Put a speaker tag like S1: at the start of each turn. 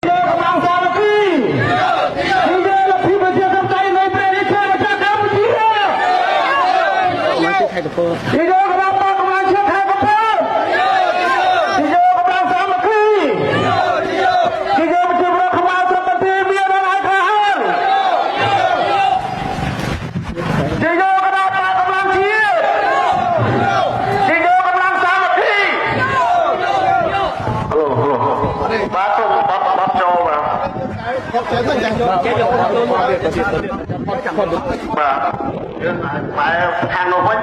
S1: កម្លាំងសាមគ្គីជាលទ្ធិប្រជាធិបតេយ្យនៃប្រទេសកម្ពុជាកម្ពុជាមកខេត្តកំពតជាកម្លាំងកម្លាំងជាតិខេត្តកំពតជាកម្លាំងសាមគ្គីជាប្រជាប្រដ្ឋខ្មែរប្រទេសមានរងឯកហើយជាកម្លាំងកម្លាំងជាតិជាកម្លាំងសាមគ្គីបាទសូមបត់ចូលបាទបាទខាងនោះវិញ